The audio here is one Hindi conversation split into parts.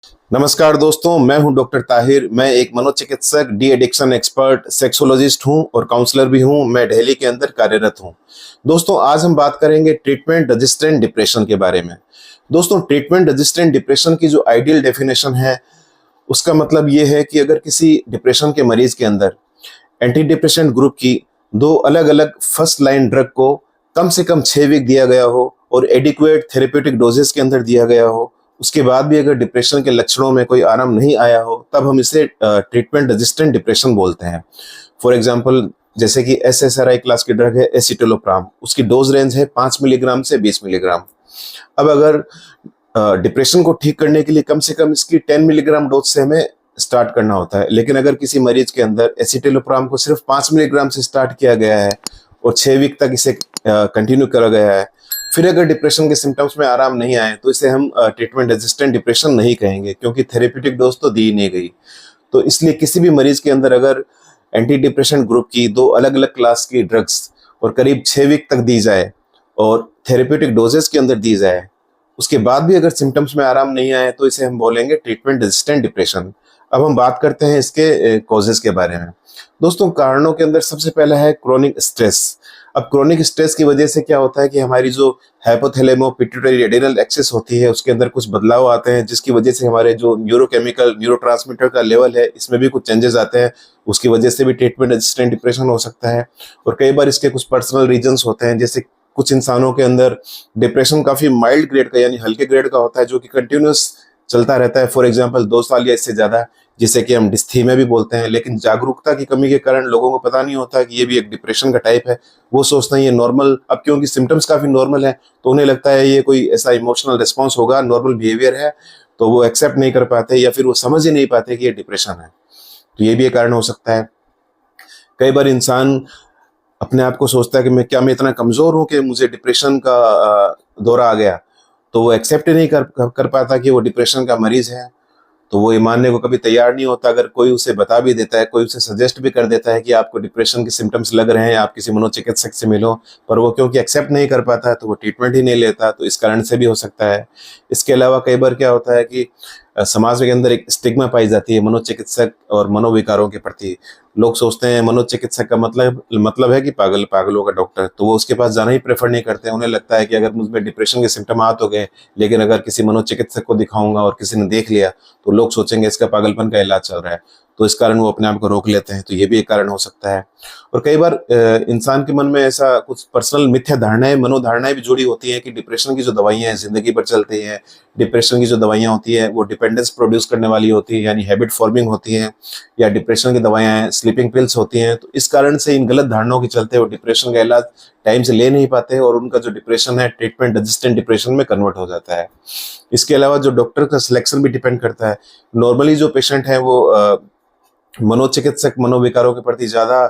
नमस्कार दोस्तों, मैं हूं डॉक्टर ताहिर। मैं एक मनोचिकित्सक, डी एडिक्शन एक्सपर्ट, सेक्सोलॉजिस्ट हूं और काउंसलर भी हूं। मैं दिल्ली के अंदर कार्यरत हूं। दोस्तों, आज हम बात करेंगे ट्रीटमेंट रेजिस्टेंट डिप्रेशन के बारे में। दोस्तों, ट्रीटमेंट रेजिस्टेंट डिप्रेशन की जो आइडियल डेफिनेशन है, उसका मतलब ये है कि अगर किसी डिप्रेशन के मरीज के अंदर एंटी डिप्रेशन ग्रुप की दो अलग अलग फर्स्ट लाइन ड्रग को कम से कम 6 वीक दिया गया हो और एडिक्वेट थेरेप्यूटिक डोजेस के अंदर दिया गया हो, उसके बाद भी अगर डिप्रेशन के लक्षणों में कोई आराम नहीं आया हो, तब हम इसे ट्रीटमेंट रेजिस्टेंट डिप्रेशन बोलते हैं। फॉर एग्जांपल, जैसे कि एसएसआरआई क्लास की ड्रग है एसिटोलोप्राम, उसकी डोज रेंज है 5 मिलीग्राम से 20 मिलीग्राम। अब अगर डिप्रेशन को ठीक करने के लिए कम से कम इसकी 10 मिलीग्राम डोज से हमें स्टार्ट करना होता है, लेकिन अगर किसी मरीज के अंदर एसिटिलोप्राम को सिर्फ 5 मिलीग्राम से स्टार्ट किया गया है और 6 वीक तक इसे कंटिन्यू करा गया है, फिर अगर डिप्रेशन के सिम्टम्स में आराम नहीं आए, तो इसे हम ट्रीटमेंट रेजिस्टेंट डिप्रेशन नहीं कहेंगे, क्योंकि थेरेप्यूटिक डोज तो दी नहीं गई। तो इसलिए किसी भी मरीज के अंदर अगर एंटी डिप्रेशन ग्रुप की दो अलग अलग क्लास की ड्रग्स और करीब 6 वीक तक दी जाए और थेरेप्यूटिक डोजेस के अंदर दी जाए, उसके बाद भी अगर सिम्टम्स में आराम नहीं आए, तो इसे हम बोलेंगे ट्रीटमेंट रेजिस्टेंट डिप्रेशन। अब हम बात करते हैं इसके कॉजेस के बारे में। दोस्तों, कारणों के अंदर सबसे पहला है क्रोनिक स्ट्रेस। अब क्रोनिक स्ट्रेस की वजह से क्या होता है कि हमारी जो हाइपोथैलेमो पिट्यूटरी एड्रेनल एक्सिस होती है, उसके अंदर कुछ बदलाव आते हैं, जिसकी वजह से हमारे जो न्यूरोकेमिकल न्यूरोट्रांसमीटर का लेवल है, इसमें भी कुछ चेंजेस आते हैं। उसकी वजह से भी ट्रीटमेंट रेजिस्टेंट डिप्रेशन हो सकता है। और कई बार इसके कुछ पर्सनल रीजंस होते हैं, जैसे कुछ इंसानों के अंदर डिप्रेशन काफी माइल्ड ग्रेड का यानी हल्के ग्रेड का होता है, जो कि कंटिन्यूस चलता रहता है। फॉर एग्जांपल 2 साल या इससे ज्यादा, जिसे कि हम डिस्थीमिया भी बोलते हैं। लेकिन जागरूकता की कमी के कारण लोगों को पता नहीं होता कि ये भी एक डिप्रेशन का टाइप है। वो सोचते हैं ये नॉर्मल, अब क्योंकि सिम्टम्स काफी नॉर्मल है, तो उन्हें लगता है ये कोई ऐसा इमोशनल रिस्पॉन्स होगा, नॉर्मल बिहेवियर है, तो वो एक्सेप्ट नहीं कर पाते या फिर वो समझ ही नहीं पाते कि ये डिप्रेशन है। तो ये भी एक कारण हो सकता है। कई बार इंसान अपने आप को सोचता है कि मैं इतना कमजोर हूं कि मुझे डिप्रेशन का दौरा आ गया, तो वो एक्सेप्ट ही नहीं कर पाता कि वो डिप्रेशन का मरीज है। तो वो ये मानने को कभी तैयार नहीं होता। अगर कोई उसे बता भी देता है, कोई उसे सजेस्ट भी कर देता है कि आपको डिप्रेशन के सिम्टम्स लग रहे हैं, आप किसी मनोचिकित्सक से मिलो, पर वो क्योंकि एक्सेप्ट नहीं कर पाता है, तो वो ट्रीटमेंट ही नहीं लेता। तो इस कारण से भी हो सकता है। इसके अलावा कई बार क्या होता है कि समाज के अंदर एक स्टिग्मा पाई जाती है मनोचिकित्सक और मनोविकारों के प्रति। लोग सोचते हैं मनोचिकित्सक का मतलब है कि पागलों का डॉक्टर, तो वो उसके पास जाना ही प्रेफर नहीं करते। उन्हें लगता है कि अगर मुझमें डिप्रेशन के सिम्टम आ तो गए, लेकिन अगर किसी मनोचिकित्सक को दिखाऊंगा और किसी ने देख लिया, तो लोग सोचेंगे इसका पागलपन का इलाज चल रहा है, तो इस कारण वो अपने आप को रोक लेते हैं। तो ये भी एक कारण हो सकता है। और कई बार इंसान के मन में ऐसा कुछ पर्सनल मिथ्या धारणाएं, मनोधारणाएं भी जुड़ी होती हैं कि डिप्रेशन की जो दवाइयां हैं जिंदगी भर चलती हैं। डिप्रेशन की जो दवाइयां होती है वो डिपेंडेंस प्रोड्यूस करने वाली होती है, यानी हैबिट फॉर्मिंग होती है। या डिप्रेशन की दवाइयां स्लीपिंग पिल्स होती हैं। तो इस कारण से इन गलत धारणाओं के चलते वो डिप्रेशन का इलाज टाइम से ले नहीं पाते और उनका जो डिप्रेशन है ट्रीटमेंट रेजिस्टेंट डिप्रेशन में कन्वर्ट हो जाता है। इसके अलावा जो डॉक्टर का सिलेक्शन भी डिपेंड करता है। नॉर्मली जो पेशेंट है वो मनोचिकित्सक मनोविकारों के प्रति ज्यादा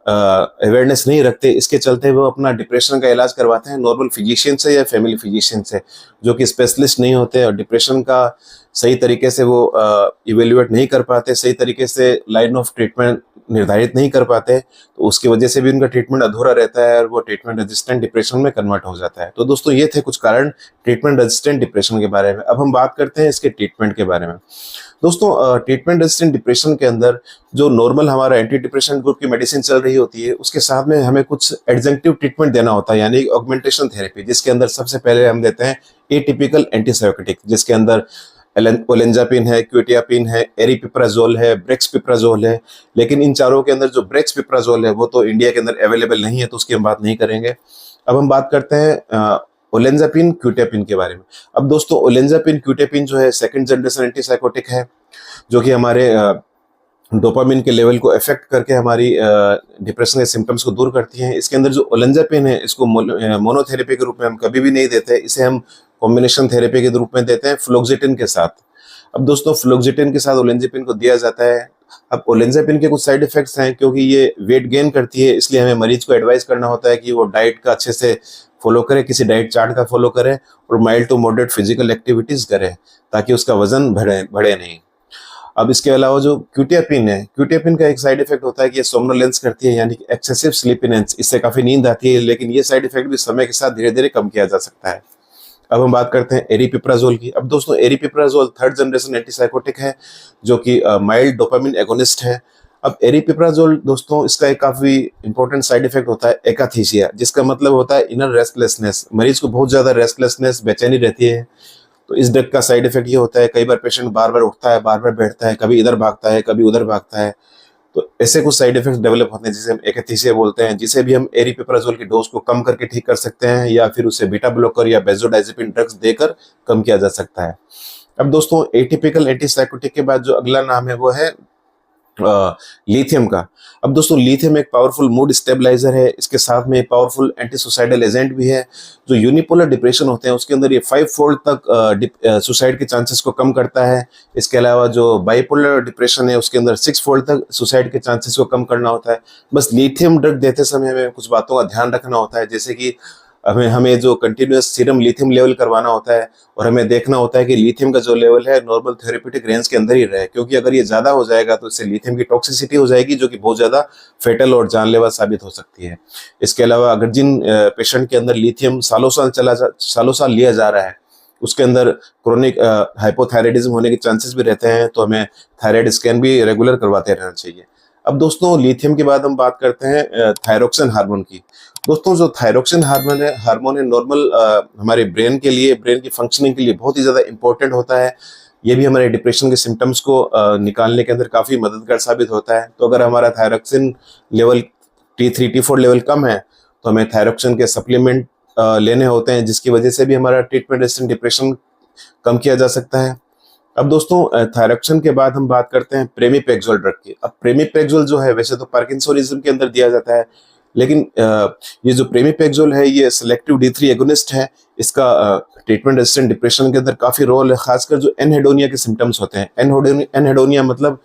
अवेयरनेस नहीं रखते, इसके चलते वो अपना डिप्रेशन का इलाज करवाते हैं नॉर्मल फिजिशियन से या फैमिली फिजिशियन से, जो कि स्पेशलिस्ट नहीं होते और डिप्रेशन का सही तरीके से वो इवेल्युएट नहीं कर पाते, सही तरीके से लाइन ऑफ ट्रीटमेंट निर्धारित नहीं कर पाते। तो उसकी वजह से भी उनका ट्रीटमेंट अधूरा रहता है और वो ट्रीटमेंट रेजिस्टेंट डिप्रेशन में कन्वर्ट हो जाता है। तो दोस्तों, ये थे कुछ कारण ट्रीटमेंट रेजिस्टेंट डिप्रेशन के बारे में। अब हम बात करते हैं इसके ट्रीटमेंट के बारे में। दोस्तों, ट्रीटमेंट रेजिस्टेंट डिप्रेशन के अंदर जो नॉर्मल हमारा एंटी डिप्रेशन ग्रुप की मेडिसिन चल रही होती है, उसके साथ में हमें कुछ एडजंक्टिव ट्रीटमेंट देना होता है, यानी ऑगमेंटेशन थेरेपी, जिसके अंदर सबसे पहले हम देते हैं एटिपिकल एंटीसाइकोटिक, जिसके अंदर ओलेंजापिन है, क्विटियापिन है, एरिपिप्राजोल है, ब्रेक्सपिप्राजोल है। लेकिन इन चारों के अंदर जो ब्रेक्सपिप्राजोल है वो तो इंडिया के अंदर अवेलेबल नहीं है, तो उसकी हम बात नहीं करेंगे। अब हम बात करते हैं ओलेंजापिन क्यूटेपिन के बारे में। अब दोस्तों, ओलेंजापिन क्यूटेपिन जो है सेकंड जनरेशन एंटीसाइकोटिक है, जो कि हमारे डोपामिन के लेवल को इफेक्ट करके हमारी डिप्रेशन के सिम्टम्स को दूर करती हैं। इसके अंदर जो ओलेंजापिन है, इसको मोनोथेरेपी के रूप में हम कभी भी नहीं देते, इसे हम कॉम्बिनेशन थेरेपी के रूप में देते हैं फ्लोक्सिटिन के साथ। अब दोस्तों, फ्लोक्सिटिन के साथ ओलेंजापिन को दिया जाता है। अब ओलेंजापिन के कुछ साइड इफेक्ट्स हैं, क्योंकि ये वेट गेन करती है, इसलिए हमें मरीज को एडवाइस करना होता है कि वो डाइट का अच्छे से फॉलो करे, किसी डाइट चार्ट का फॉलो करे और mild to moderate physical activities करे, ताकि उसका वजन बढ़े नहीं। अब इसके अलावा जो क्यूटियापिन है, क्यूटियापिन का एक साइड इफेक्ट होता है कि ये सोमनोलेंस करती है, यानी कि एक्सेसिव स्लीपीनेस, इससे काफी नींद आती है, लेकिन ये साइड इफेक्ट भी समय के साथ धीरे धीरे कम किया जा सकता है। अब हम बात करते हैं एरिपिप्राजोल की। अब दोस्तों एरिपिप्राजोल थर्ड जनरेशन एंटीसाइकोटिक है जो कि माइल्ड डोपामिन एगोनिस्ट है। अब एरिपिप्राजोल दोस्तों इसका एक काफी इंपॉर्टेंट साइड इफेक्ट होता है एकाथीसिया, जिसका मतलब होता है इनर रेस्टलेसनेस। मरीज को बहुत ज्यादा रेस्टलेसनेस, बेचैनी रहती है। तो इस ड्रग का साइड इफेक्ट ये होता है, कई बार पेशेंट बार बार उठता है, बार बार बैठता है, कभी इधर भागता है, कभी उधर भागता है। तो ऐसे कुछ साइड इफेक्ट्स डेवलप होते हैं जिसे हम एकाथीसिया बोलते हैं, जिसे भी हम एरिपिप्राजोल की डोज को कम करके ठीक कर सकते हैं, या फिर उसे बीटा ब्लॉकर या बेंजोडाइजेपिन ड्रग्स देकर कम किया जा सकता है। अब दोस्तों एटिपिकल एंटीसाइकोटिक के बाद जो अगला नाम है वो है लिथियम का। अब दोस्तों लिथियम एक पावरफुल मूड स्टेबलाइजर है, इसके साथ में पावरफुल एंटी सुसाइडल एजेंट भी है। जो यूनिपोलर डिप्रेशन होते हैं उसके अंदर ये 5 फोल्ड तक सुसाइड के चांसेस को कम करता है। इसके अलावा जो बाइपोलर डिप्रेशन है उसके अंदर 6 फोल्ड तक सुसाइड के चांसेस को कम करना होता है। बस लिथियम ड्रग देते समय हमें कुछ बातों का ध्यान रखना होता है, जैसे कि हमें जो कंटिन्यूअस सीरम लिथियम लेवल करवाना होता है, और हमें देखना होता है कि लिथियम का जो लेवल है नॉर्मल थेरेप्यूटिक रेंज के अंदर ही रहे, क्योंकि अगर ये ज्यादा हो जाएगा तो इससे लिथियम की टॉक्सिसिटी हो जाएगी जो कि बहुत ज्यादा फेटल और जानलेवा साबित हो सकती है। इसके अलावा अगर जिन पेशेंट के अंदर लिथियम सालों साल लिया जा रहा है उसके अंदर क्रोनिक हाइपोथायराइडिज्म होने के चांसेस भी रहते हैं, तो हमें थायराइड स्कैन भी रेगुलर करवाते रहना चाहिए। अब दोस्तों लिथियम के बाद हम बात करते हैं थायरोक्सिन हार्मोन की। दोस्तों जो थायरोक्सिन हार्मोन है नॉर्मल हमारे ब्रेन के लिए, ब्रेन की फंक्शनिंग के लिए बहुत ही ज्यादा इंपॉर्टेंट होता है। ये भी हमारे डिप्रेशन के सिम्टम्स को निकालने के अंदर काफी मददगार साबित होता है। तो अगर हमारा thyroxine level T3 T4 level कम है तो हमें थायरोक्सिन के सप्लीमेंट लेने होते हैं, जिसकी वजह से भी हमारा ट्रीटमेंट रेजिस्टेंट डिप्रेशन कम किया जा सकता है। अब दोस्तों थायरोक्सिन के बाद हम बात करते हैं प्रेमीपेक्सोल ड्रग की। अब प्रेमीपेक्सोल जो है वैसे तो पार्किंसोनिज्म के अंदर दिया जाता है, लेकिन ये जो प्रेमीपेक्सोल है ये सिलेक्टिव D3 एगोनिस्ट है। इसका ट्रीटमेंट रेजिस्टेंट डिप्रेशन के अंदर काफी रोल है, खासकर जो एनहेडोनिया के सिम्टम्स होते हैं। एनहेडोनिया मतलब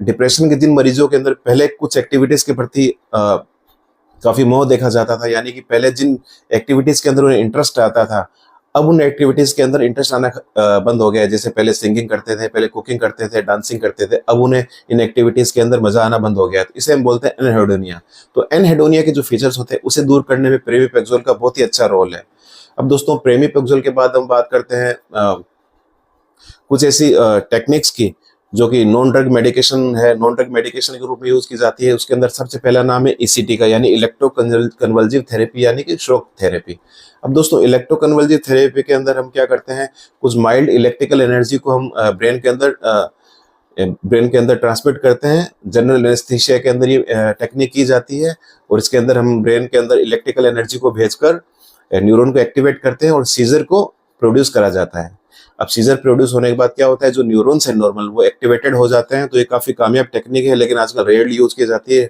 डिप्रेशन के जिन मरीजों के अंदर पहले कुछ एक्टिविटीज के प्रति काफी मोह देखा जाता था, यानी कि पहले जिन एक्टिविटीज के अंदर उन्हें इंटरेस्ट आता था अब उन एक्टिविटीज के अंदर इंटरेस्ट आना बंद हो गया है। जैसे पहले सिंगिंग करते थे, पहले कुकिंग करते थे, डांसिंग करते थे, अब उन्हें इन एक्टिविटीज के अंदर मजा आना बंद हो गया है। तो इसे हम बोलते हैं एनहेडोनिया। तो एनहेडोनिया के जो फीचर्स होते हैं उसे दूर करने में प्रेमीपेक्सोल का बहुत ही अच्छा रोल है। अब दोस्तों प्रेमीपेक्सोल के बाद हम बात करते हैं कुछ ऐसी टेक्निक्स की जो कि नॉन ड्रग मेडिकेशन है, नॉन ड्रग मेडिकेशन के रूप में यूज की जाती है। उसके अंदर सबसे पहला नाम है ECT का, यानी इलेक्ट्रोकन्वल्सिव थेरेपी, यानी कि शॉक थेरेपी। अब दोस्तों इलेक्ट्रोकन्वल्सिव थेरेपी के अंदर हम क्या करते हैं, कुछ माइल्ड इलेक्ट्रिकल एनर्जी को हम ब्रेन के अंदर ट्रांसमिट करते हैं। जनरल एनेस्थीसिया के अंदर ये टेक्निक की जाती है, और इसके अंदर हम ब्रेन के अंदर इलेक्ट्रिकल एनर्जी को भेजकर न्यूरॉन को एक्टिवेट करते हैं और सीजर को प्रोड्यूस करा जाता है। अब सीजर प्रोड्यूस होने के बाद क्या होता है, जो न्यूरॉन्स है नॉर्मल वो एक्टिवेटेड हो जाते हैं। तो ये काफी कामयाब टेक्निक है, लेकिन आजकल रेयरली यूज की जाती है।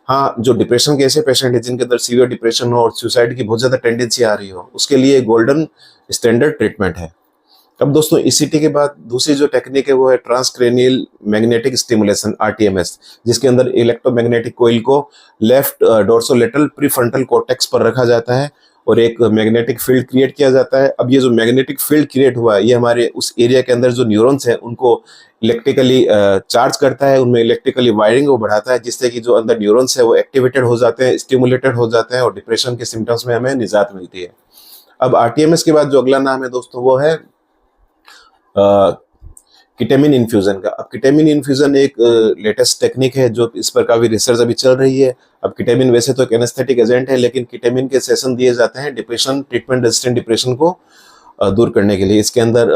हाँ, जो डिप्रेशन के ऐसे पेशेंट है जिनके अंदर सीवियर डिप्रेशन हो और सुसाइड की बहुत ज्यादा टेंडेंसी आ रही हो, उसके लिए गोल्डन स्टैंडर्ड ट्रीटमेंट है। अब दोस्तों ECT के बाद दूसरी जो टेक्निक है वो है ट्रांसक्रेनियल मैग्नेटिक स्टिमुलेशन, RTMS, जिसके अंदर इलेक्ट्रोमैग्नेटिक कोइल को लेफ्ट डोर्सोलेटरल प्रीफ्रंटल कॉर्टेक्स पर रखा जाता है और एक मैग्नेटिक फील्ड क्रिएट किया जाता है। अब ये जो मैग्नेटिक फील्ड क्रिएट हुआ है ये हमारे उस एरिया के अंदर जो न्यूरॉन्स हैं उनको इलेक्ट्रिकली चार्ज करता है, उनमें इलेक्ट्रिकली वायरिंग को बढ़ाता है, जिससे कि जो अंदर न्यूरॉन्स है वो एक्टिवेटेड हो जाते हैं, स्टिमुलेटेड हो जाते हैं और डिप्रेशन के सिम्टम्स में हमें निजात मिलती है। अब RTMS के बाद जो अगला नाम है दोस्तों वो है किटामिन इन्फ्यूजन का। अब किटामिन इन्फ्यूजन एक लेटेस्ट टेक्निक है जो इस पर काफी रिसर्च अभी चल रही है। अब किटामिन वैसे तो एक एनेस्थेटिक एजेंट है, लेकिन किटामिन के सेशन दिए जाते हैं डिप्रेशन, ट्रीटमेंट रेजिस्टेंट डिप्रेशन को दूर करने के लिए। इसके अंदर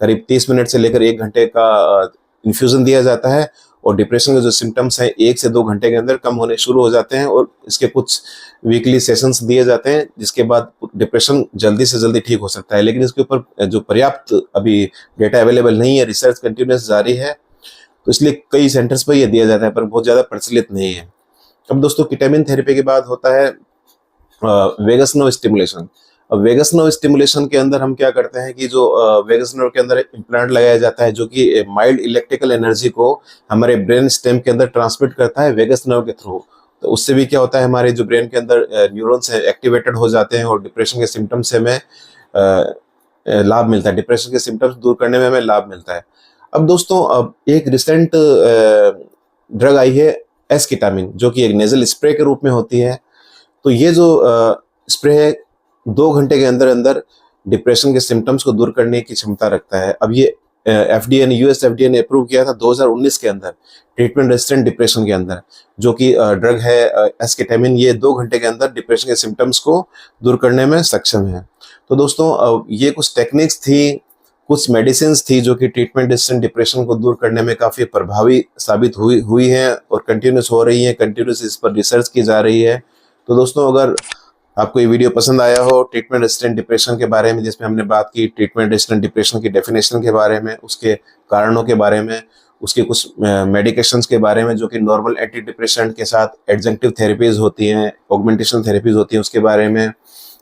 करीब 30 मिनट से लेकर 1 घंटे का इन्फ्यूजन दिया जाता है और डिप्रेशन के जो सिम्टम्स हैं 1 से 2 घंटे के अंदर कम होने शुरू हो जाते हैं, और इसके कुछ वीकली सेशंस दिए जाते हैं जिसके बाद डिप्रेशन जल्दी से जल्दी ठीक हो सकता है। लेकिन इसके ऊपर जो पर्याप्त अभी डेटा अवेलेबल नहीं है, रिसर्च कंटिन्यूस जारी है, तो इसलिए कई सेंटर्स पर यह दिया जाता है पर बहुत ज्यादा प्रचलित नहीं है। अब दोस्तों किटामिन थेरेपी के बाद होता है वेगस नर्व स्टिमुलेशन। अब वेगस नर्व स्टिमुलेशन के अंदर हम क्या करते हैं कि जो वेगस नर्व के अंदर इम्प्लांट लगाया जाता है जो कि माइल्ड इलेक्ट्रिकल एनर्जी को हमारे ब्रेन स्टेम के अंदर ट्रांसमिट करता है वेगस नर्व के थ्रू। तो उससे भी क्या होता है, हमारे जो ब्रेन के अंदर न्यूरॉन्स है एक्टिवेटेड हो जाते हैं और डिप्रेशन के सिम्टम्स से हमें लाभ मिलता है, डिप्रेशन के सिम्टम्स दूर करने में हमें लाभ मिलता है। अब दोस्तों अब एक रिसेंट ड्रग आई है एस्केटामिन, जो कि एक नेजल स्प्रे के रूप में होती है। तो ये जो स्प्रे है 2 घंटे के अंदर अंदर डिप्रेशन के सिम्टम्स को दूर करने की क्षमता रखता है। अब ये एफडीए ने, यूएस एफडीए ने अप्रूव किया था 2019 के अंदर ट्रीटमेंट रेजिस्टेंट डिप्रेशन के अंदर, जो कि ड्रग है एस्केटामिन। ये 2 घंटे के अंदर डिप्रेशन के सिम्टम्स को दूर करने में सक्षम है। तो दोस्तों ये कुछ टेक्निक्स थी, कुछ मेडिसिन थी जो कि ट्रीटमेंट रेजिस्टेंट डिप्रेशन को दूर करने में काफ़ी प्रभावी साबित हुई हैं और कंटिन्यूस हो रही हैं, कंटिन्यूस इस पर रिसर्च की जा रही है। तो दोस्तों अगर आपको ये वीडियो पसंद आया हो ट्रीटमेंट रेजिस्टेंट डिप्रेशन के बारे में, जिसमें हमने बात की ट्रीटमेंट रेजिस्टेंट डिप्रेशन की डेफिनेशन के बारे में, उसके कारणों के बारे में, उसके कुछ मेडिकेशंस के बारे में जो कि नॉर्मल एंटी डिप्रेसेंट के साथ एडजंक्टिव थेरेपीज होती हैं, ऑगमेंटेशन थेरेपीज होती हैं, उसके बारे में,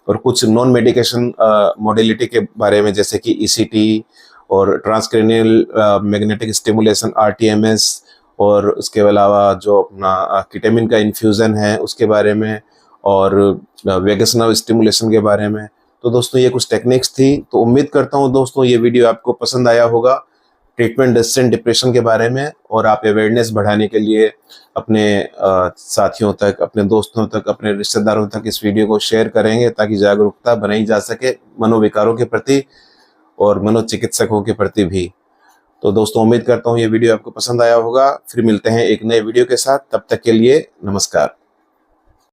और कुछ नॉन मेडिकेशन मोडेलिटी के बारे में जैसे कि ईसीटी और ट्रांसक्रेनियल मैग्नेटिक स्टिमुलेशन आरटीएमएस, और उसके अलावा जो अपना केटामिन का इन्फ्यूज़न है उसके बारे में, और वेगस नर्व स्टिमुलेशन के बारे में। तो दोस्तों ये कुछ टेक्निक्स थी। तो उम्मीद करता हूँ दोस्तों ये वीडियो आपको पसंद आया होगा ट्रीटमेंट रेजिस्टेंट डिप्रेशन के बारे में, और आप अवेयरनेस बढ़ाने के लिए अपने साथियों तक, अपने दोस्तों तक, अपने रिश्तेदारों तक इस वीडियो को शेयर करेंगे ताकि जागरूकता बनाई जा सके मनोविकारों के प्रति और मनोचिकित्सकों के प्रति भी। तो दोस्तों उम्मीद करता हूँ ये वीडियो आपको पसंद आया होगा। फिर मिलते हैं एक नए वीडियो के साथ, तब तक के लिए नमस्कार।